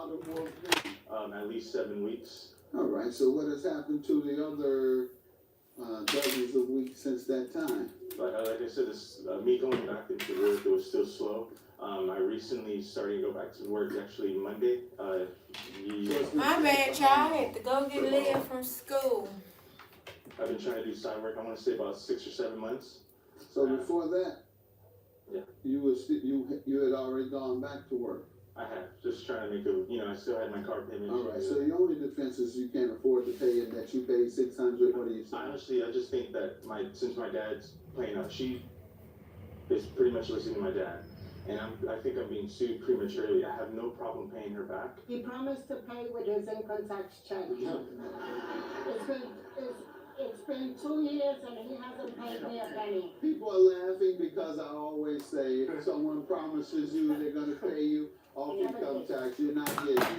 out of work? At least 7 weeks. All right, so what has happened to the other dozens of weeks since that time? Like I said, me going back into work, it was still slow. I recently started to go back to work actually Monday. My bad, y'all. I had to go get Leah from school. I've been trying to do side work, I want to say about 6 or 7 months. So before that, yeah, you had already gone back to work. I have, just trying to make I still had my car payment. All right, so the only defense is you can't afford to pay and that you paid $600. What do you say? Honestly, I just think that since my dad's playing out cheap, is pretty much listening to my dad. And I think I'm being sued prematurely. I have no problem paying her back. He promised to pay with his income tax check. It's been 2 years and he hasn't paid me a penny. People are laughing because I always say if someone promises you they're going to pay you off income tax, you're not getting.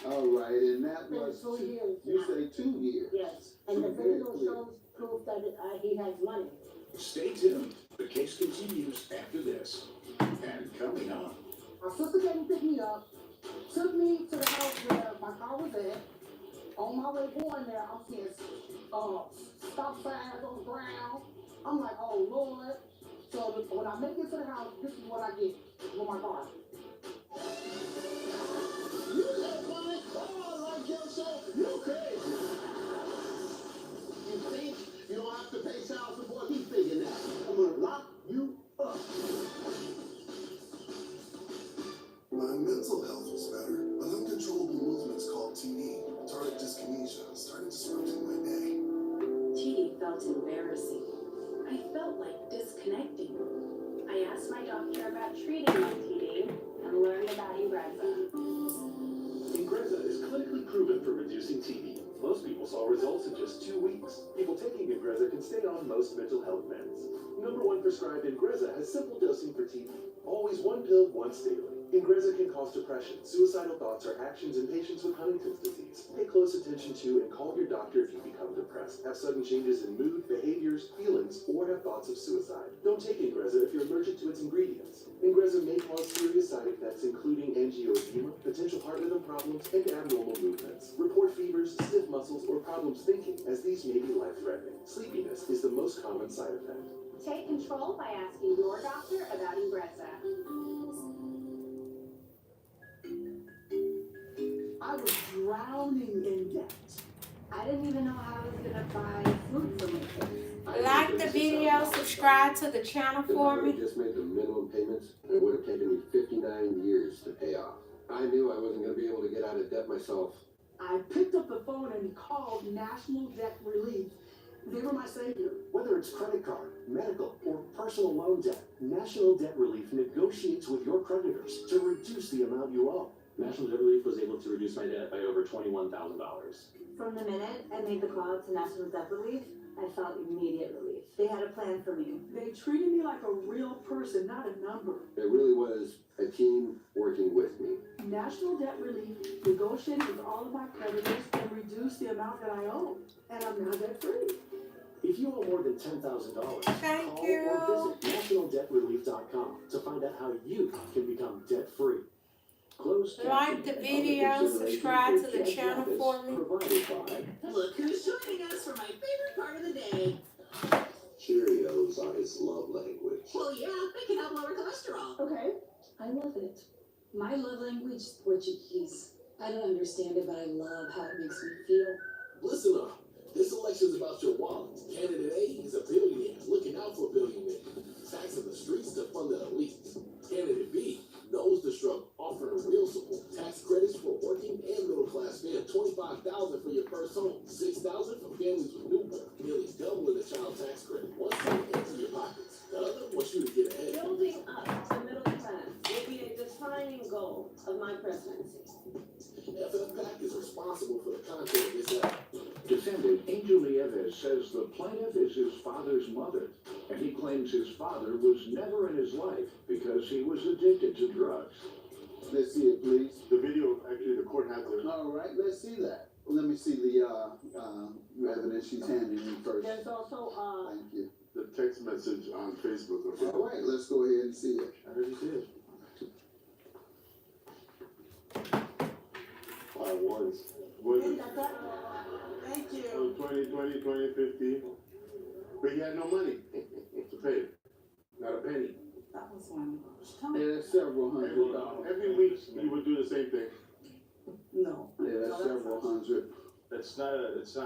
All right, and that was 2 years. You say 2 years. Yes, and the video shows proof that he has money. Stay tuned. The case continues after this. And coming up, My sister came to pick me up, took me to the house where my car was at. On my way going there, I'm seeing stop signs on the ground. I'm like, oh Lord. So when I make it to the house, this is what I get with my car. you let my car like yourself. You crazy. You think you don't have to pay child support? Keep thinking that. I'm gonna lock you up. My mental health was better, but uncontrollable movements called TD, tardive dyskinesia, started disrupting my day. TD felt embarrassing. I felt like disconnecting. I asked my doctor about treating my TD and learned about Ingrezza. Ingrezza is clinically proven for reducing TD. Most people saw results in just 2 weeks. People taking Ingrezza can stay on most mental health meds. Number 1 prescribed Ingrezza has simple dosing for TD. Always 1 pill once daily. Ingrezza can cause depression, suicidal thoughts, or actions in patients with Huntington's disease. Pay close attention to and call your doctor if you become depressed, have sudden changes in mood, behaviors, feelings, or have thoughts of suicide. Don't take Ingrezza if you're allergic to its ingredients. Ingrezza may cause serious side effects including angioedema, potential heart rhythm problems, and abnormal movements. Report fevers, stiff muscles, or problems thinking, as these may be life-threatening. Sleepiness is the most common side effect. Take control by asking your doctor about Ingrezza. I was drowning in debt. I didn't even know how I was gonna buy food for my kids. Like the video, subscribe to the channel for me. I just made the minimum payments, and it would have taken me 59 years to pay off. I knew I wasn't going to be able to get out of debt myself. I picked up the phone and called National Debt Relief. They were my savior. Whether it's credit card, medical, or personal loan debt, National Debt Relief negotiates with your creditors to reduce the amount you owe. National Debt Relief was able to reduce my debt by over $21,000. From the minute I made the call to National Debt Relief, I felt immediate relief. They had a plan for me. They treated me like a real person, not a number. It really was a team working with me. National Debt Relief negotiated with all of my creditors and reduced the amount that I owe. And I'm now debt free. If you owe more than $10,000, Thank call you. or visit nationaldebtrelief.com to find out how you can become debt-free. Closed Like the captioning and video, other considerations subscribe to for the debt channel habits for me. Provided by Look who's joining us for my favorite part of the day. Cheerios are his love language. Well, yeah, they can help lower cholesterol. Okay. I love it. My love language is Portuguese. I don't understand it, but I love how it makes me feel. Listen up. This election's about your wallet. Candidate A is a billionaire looking out for billionaires, taxing the streets to fund the elites. Candidate B knows the struggle, offering real support. Tax credits for working and middle class families. $25,000 for your first home, $6,000 for families with newborn. Nearly doubling the child tax credit. One side into your pockets, the other wants you to get ahead. Building up the middle class will be a defining goal of my presidency. FFPAC is responsible for the content of this app. Defendant Angel Nieves says the plaintiff is his father's mother, and he claims his father was never in his life because he was addicted to drugs. Let's see it, please. The video, actually, the court has it. All right, let's see that. Let me see the evidence she's handing me first. There's also, Thank you. The text message on Facebook. All right, let's go ahead and see it. I already did. was. Thank you. 2020, 2015. But he had no money to pay. Not a penny. That was one. Yeah, that's several $100. Every week he would do the same thing. No. Yeah, that's several hundred. It's not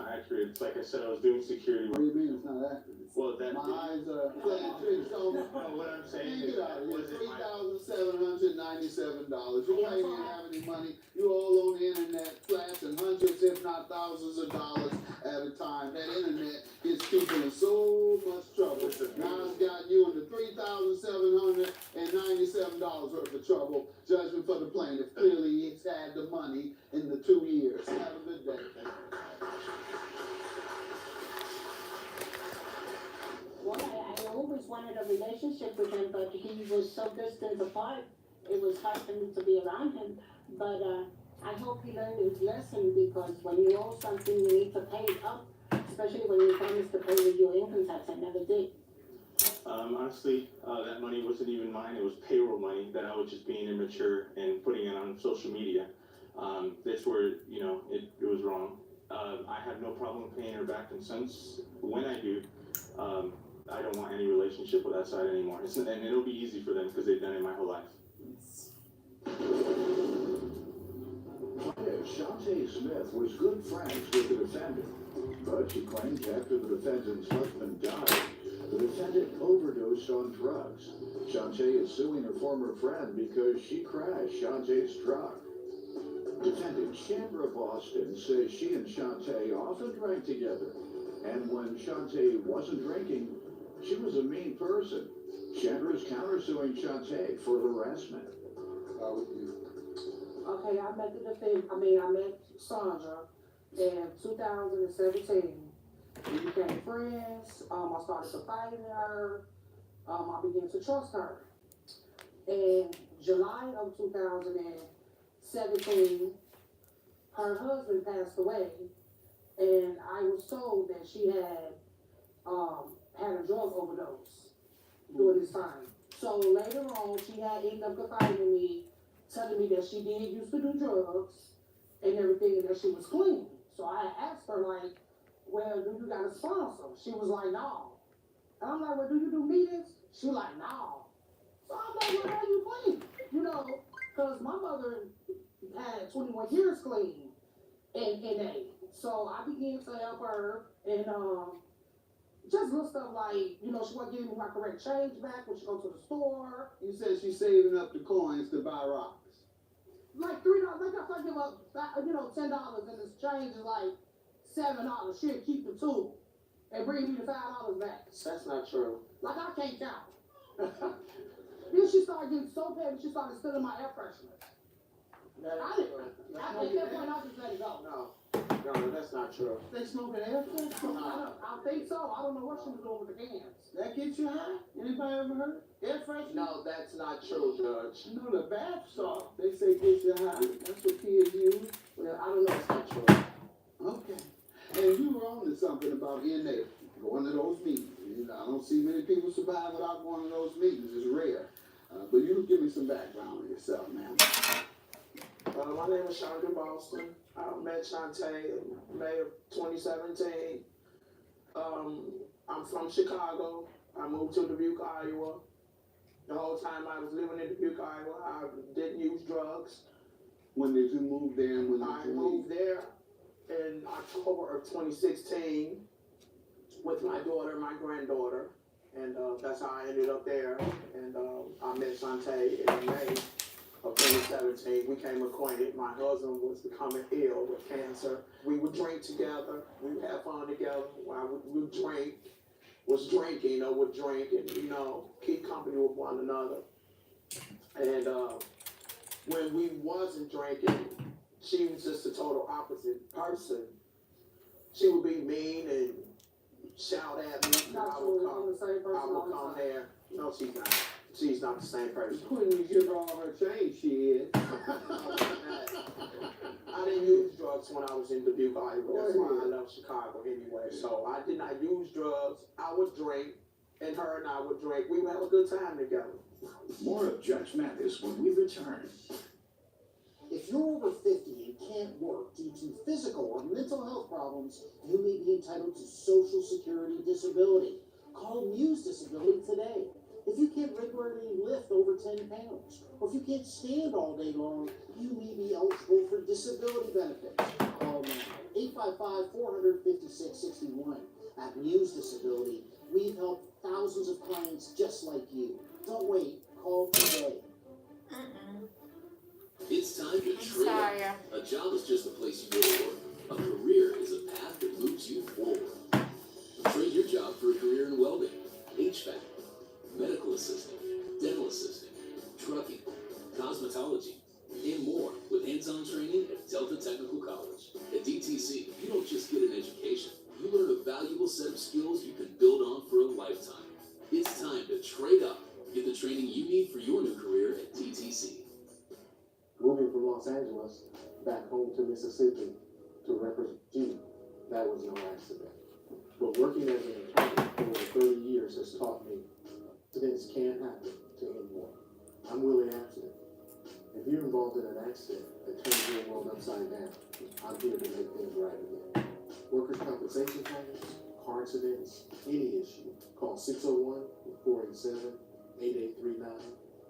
accurate. It's like I said, I was doing security What work. do you mean it's not accurate? Well, that My eyes are playing tricks on me. no, what I'm saying Get is, out of here. was it my $3,797. You can't even have any money. You all on the internet flashing hundreds, if not thousands of dollars at a time. That internet gets people in so much trouble. Now it's got you in the $3,797 worth of trouble. Judgment for the plaintiff. Clearly he's had the money in the 2 years. Have a good day. Well, I always wanted a relationship with him, but he was so distant apart, it was hard for me to be around him. But I hope he learned his lesson, because when you owe something, you need to pay it up, especially when you promised to pay with your income tax. I never did. Honestly, that money wasn't even mine. It was payroll money that I was just being immature and putting it on social media. That's where, it was wrong. I have no problem paying her back, and since when I do, I don't want any relationship with that side anymore. And it'll be easy for them because they've done it my whole life. Shantae Smith was good friends with the defendant, but she claims after the defendant's husband died, the defendant overdosed on drugs. Shantae is suing her former friend because she crashed Shantae's truck. Defendant Chandra Boston says she and Shantae often drank together, and when Shantae wasn't drinking, she was a mean person. Chandra is countersuing Shantae for harassment. Okay, I met Sandra in 2017. We became friends. I started confiding in her. I began to trust her. In July of 2017, her husband passed away, and I was told that she had had a drug overdose during this time. So later on, she had ended up confiding in me, telling me that she did used to do drugs and everything, and that she was clean. So I asked her, like, well, do you got a sponsor? She was like, no. And I'm like, well, do you do meetings? She was like, no. So I'm like, well, how you clean? Because my mother had 21 years clean in NA. So I began to help her, and just little stuff like, she wasn't giving me my correct change back when she go to the store. You said she's saving up the coins to buy rocks. Like $3, like if I give up, $10 and this change is like $7, she'll keep the $2 and bring me the $5 back. That's not true. Like I can't count. Then she started getting so petty, she started stealing my air freshener. At that point, I just let it go. No, that's not true. They smoking air freshener? I think so. I don't know what she was doing with the cans. That gets you high? Anybody ever heard? Air freshener? No, that's not true, Judge. No, the bath salt, they say gets you high. That's what kids use. Well, I don't know, it's not true. Okay. And you were on to something about NA, going to those meetings. I don't see many people survive without going to those meetings. It's rare. But you give me some background on yourself, man. My name is Chandra Boston. I met Shantae in May of 2017. I'm from Chicago. I moved to Dubuque, Iowa. The whole time I was living in Dubuque, Iowa, I didn't use drugs. When did you move there? I moved there in October of 2016 with my daughter, my granddaughter, and that's how I ended up there. And I met Shantae in May of 2017. We became acquainted. My husband was becoming ill with cancer. We would drink together. We would have fun together. I would drink, would drink and, keep company with one another. And when we wasn't drinking, she was just a total opposite person. She would be mean and shout at me. I would come there. No, she's not. She's not the same person. When you give her all her change, she is. I didn't use drugs when I was in Dubuque, Iowa. That's why I left Chicago anyway. So I did not use drugs. I would drink, and her and I would drink. We would have a good time together. More of Judge Mathis when we return. If If you're over 50 and can't work due to physical or mental health problems, you may be entitled to Social Security disability. Call Muse Disability today. If you can't regularly lift over 10 pounds, or if you can't stand all day long, you may be eligible for disability benefits. Call now, 855-400-5661. At Muse Disability, we've helped thousands of clients just like you. Don't wait, call today. It's time to I'm trade sorry. up. A job is just a place you go to work. A career is a path that moves you forward. Trade your job for a career in welding, HVAC, medical assisting, dental assisting, trucking, cosmetology, and more with hands-on training at Delta Technical College. At DTC, you don't just get an education. You learn a valuable set of skills you can build on for a lifetime. It's time to trade up. Get the training you need for your new career at DTC. Moving from Los Angeles back home to Mississippi to represent you, that was no accident. But working as an attorney for over 30 years has taught me accidents can't happen to anyone. I'm Willie Accident. If you're involved in an accident that turns your world upside down, I'm here to make things right again. Workers' compensation claims, car accidents, any issue, call 601-487-8839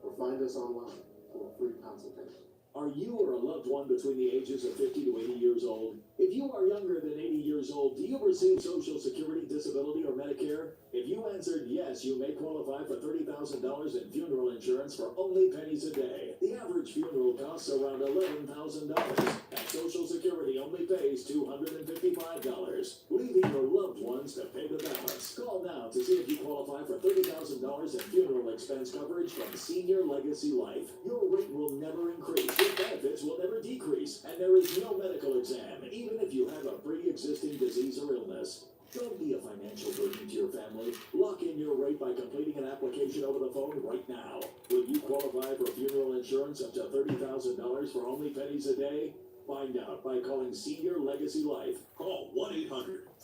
or find us online for a free consultation. Are you or a loved one between the ages of 50 to 80 years old? If you are younger than 80 years old, do you receive Social Security, disability, or Medicare? If you answered yes, you may qualify for $30,000 in funeral insurance for only pennies a day. The average funeral costs around $11,000. And Social Security only pays $255, leaving your loved ones to pay the balance. Call now to see if you qualify for $30,000 in funeral expense coverage from Senior Legacy Life. Your rate will never increase. Your benefits will never decrease, and there is no medical exam, even if you have a pre-existing disease or illness. Don't be a financial burden to your family. Lock in your rate by completing an application over the phone right now. Will you qualify for funeral insurance up to $30,000 for only pennies a day? Find out by calling Senior Legacy Life. Call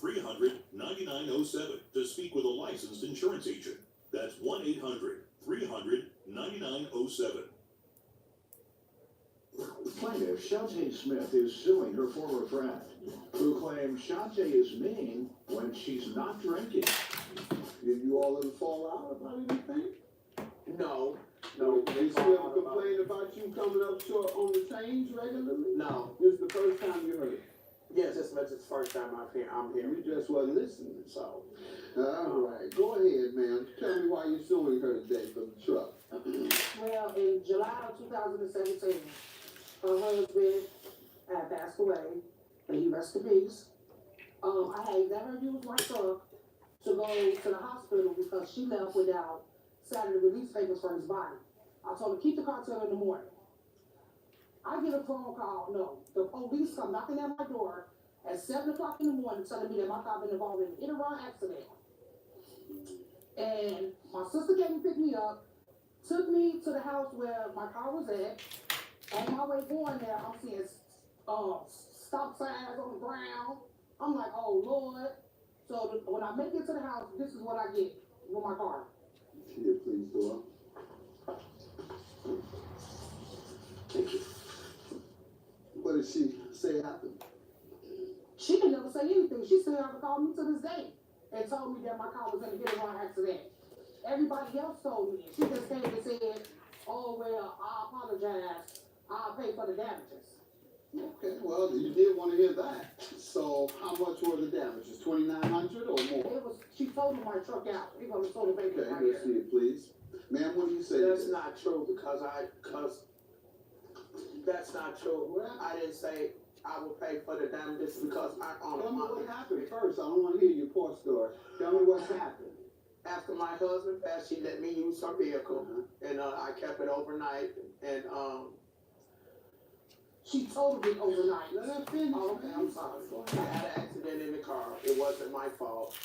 1-800-300-9907 to speak with a licensed insurance agent. That's 1-800-300-9907. Plaintiff Shantae Smith is suing her former friend, who claims Shantae is mean when she's not drinking. Did you all ever fall out about anything? No. They still complain about you coming up short on the change regularly? No. This is the first time you heard it. Yes, this is the first time I'm here. You just wasn't listening, so. All right, go ahead, ma'am. Tell me why you're suing her today for the truck. Well, in July of 2017, her husband had passed away, and he rest in peace. I had never used my truck to go to the hospital because she left without Saturday release papers for his body. I told her, keep the car till in the morning. I get a phone call, no, the police come knocking at my door at 7 o'clock in the morning telling me that my car been involved in an hit-and-run accident. And my sister came and picked me up, took me to the house where my car was at. On my way going there, I'm seeing stop signs on the ground. I'm like, oh Lord. So when I make it to the house, this is what I get with my car. Here, please, Dora. Thank you. What did she say happened? She didn't never say anything. She still haven't called me to this day and told me that my car was in a hit-and-run accident. Everybody else told me. She just came and said, oh, well, I apologize. I'll pay for the damages. Okay, well, you did want to hear that. So how much were the damages? $2,900 or more? She totaled my truck out. We're going to total pay Okay, right let's here. see it, please. Ma'am, what do you say? That's not true because that's not true. I didn't say I will pay for the damages because I own Tell a me money. what happened first. I don't want to hear your poor story. Tell me what happened. After my husband passed, she let me use her vehicle, and I kept it overnight, and She totaled it overnight. Let her finish. Oh, okay, I'm sorry. I had an accident in the car. It wasn't my fault.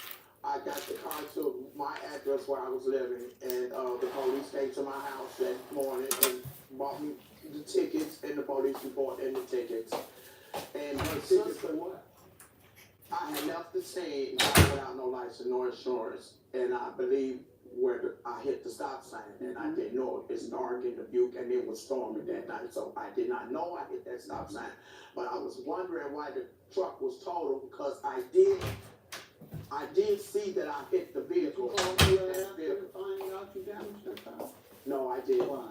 I got the car to my address where I was living, and the police came to my house that morning and bought me the tickets and the police report and the tickets. And her Tickets sister, for what? I had left the scene without no license. license, no insurance, and I believe I hit the stop sign, and I didn't know it. It's dark in Dubuque, and it was storming that night, so I did not know I hit that stop sign. But I was wondering why the truck was totaled, because I did see that I hit the vehicle. You called me after finding out you damaged that car? No, I didn't. Why?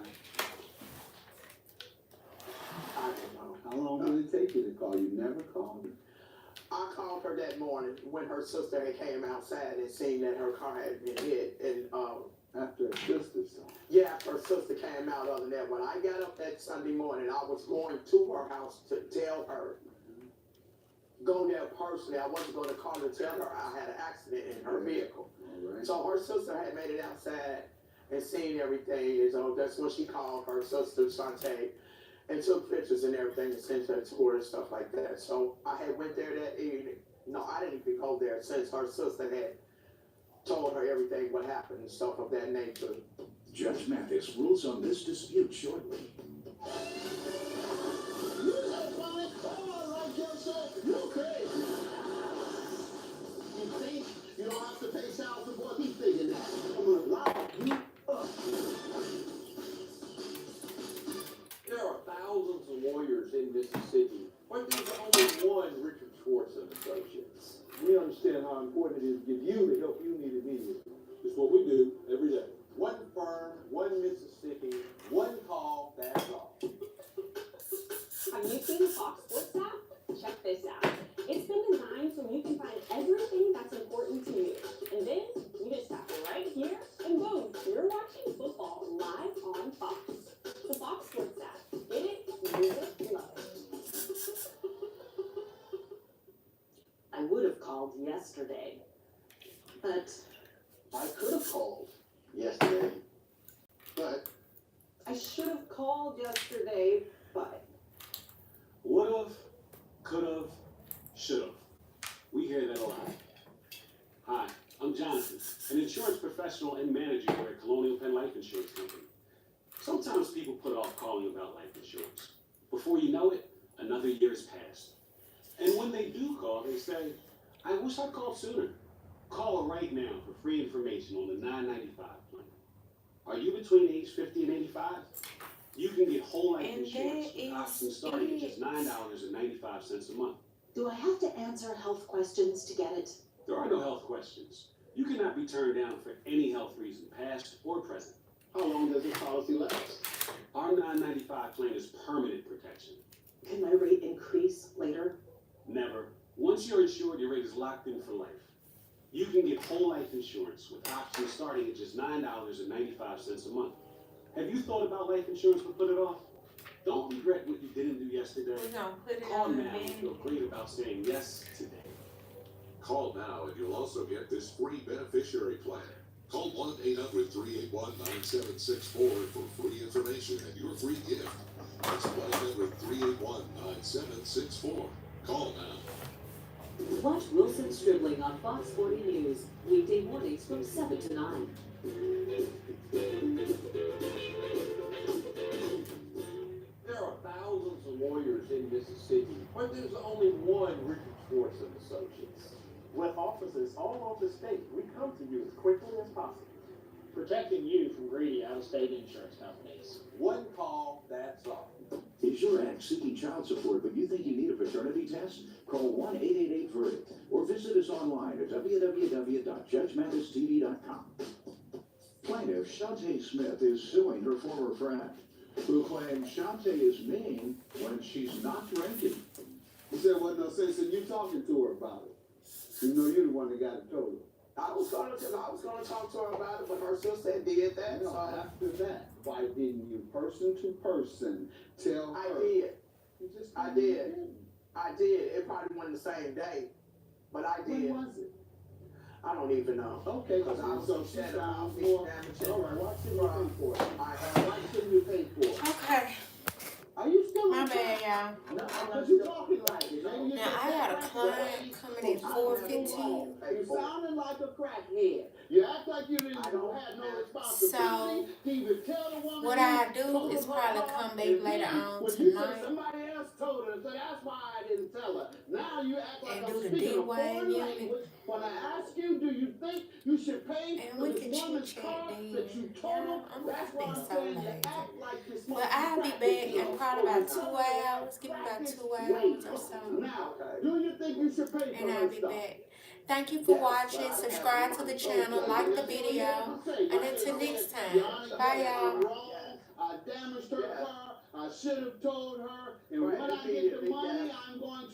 I don't know. How long did it take you to call? You never called her? I called her that morning when her sister had came outside and seen that her car had been hit, and After her sister saw. yeah, her sister came out. Other than that, when I got up that Sunday morning, I was going to her house to tell her, go there personally. I wasn't going to call her to tell her I had an accident in her vehicle. All right. So her sister had made it outside and seen everything, and so that's when she called her sister Shantae and took pictures and everything and sent her to her and stuff like that. So I had went there that evening. No, I didn't even go there since her sister had told her everything what happened and stuff of that nature. Judge Mathis rules on this dispute shortly. You don't want to call like yourself. You crazy. You think you don't have to pay child support? He's thinking that. I'm gonna lock you up. There are thousands of lawyers in Mississippi, but there's only one Richard Schwartz and Associates. We understand how important it is to give you the help you need immediately. It's what we do every day. One firm, one Mississippi, one call, that's all. Have you seen the Fox Sports app? Check this out. It's been designed so you can find everything that's important to you. And then you just tap right here and boom, you're watching football live on Fox. The Fox Sports app. Get it? Use it, love it. I would have called yesterday, but I could have called yesterday, but I should have called yesterday, but Would've, could've, should've. We hear that a lot. Hi, I'm Jonathan, an insurance professional and manager here at Colonial Penn Life Insurance Company. Sometimes people put off calling about life insurance. Before you know it, another year has passed. And when they do call, they say, I wish I'd called sooner. Call right now for free information on the 995 plan. Are you between age 50 and 85? You can get whole life And insurance that with is options starting at it. just $9.95 a month. do I have to answer health questions to get it? There are no health questions. You cannot be turned down for any health reason, past or present. How long does this policy last? Our 995 plan is permanent protection. Can my rate increase later? Never. Once you're insured, your rate is locked in for life. You can get whole life insurance with options starting at just $9.95 a month. Have you thought about life insurance but put it off? Don't regret what you didn't do yesterday. We're gonna put it Call on the now and menu. feel great about saying yes today. Call now and you'll also get this free beneficiary plan. Call 1-800-381-9764 for free information and your free gift. That's 1-800-381-9764. Call now. Watch Wilson Stribling on Fox 40 News, weekday mornings from 7 to 9. There are thousands of lawyers in Mississippi, but there's only one Richard Schwartz and Associates. With offices all over the state, we come to you as quickly as possible, protecting you from greedy out-of-state insurance companies. One call, that's all. Is your ex seeking child support, but you think you need a paternity test? Call 1-888-VERDICT or visit us online at www.judgematthistv.com. Plaintiff Shantae Smith is suing her former friend, who claims Shantae is mean when she's not drinking. He said, wasn't no sense in you talking to her about it. You know you're the one that got it told her. I was gonna talk to her about it, but her sister did that. No, So after that, why didn't you person to person tell her? I did. You just I didn't. did. I did. It probably wasn't the same day, but I did. When was it? I don't even know. Okay, Because I was so so she sad about sounds being more. damaged. All right, why shouldn't you pay for it? I Why shouldn't you pay for it? Okay. Are you still My bad, y'all. No, Cause you talking like it. Maybe you Now I got a client coming at 4:15. You sounding like a crackhead. You act like you didn't have no responsibility to even tell the woman. What I do is probably come back later on tonight Somebody else told her, so that's why I didn't tell her. Now you act like and I'm do the speaking a D-Wayne foreign unit. language. When I ask you, do you think you should pay And for we this can woman's chit-chat car then. that you totaled? That's why I'm so saying you lazy. act like this. But I'll be back in probably about 2 hours. Give me about 2 hours or so. Now, do you think you should pay for And her I'll be stuff? back. Thank you for watching. Subscribe to the channel. Like the video. And until next time. Bye, y'all. I damaged her car. I should have told her. And when I get the money, I'm going to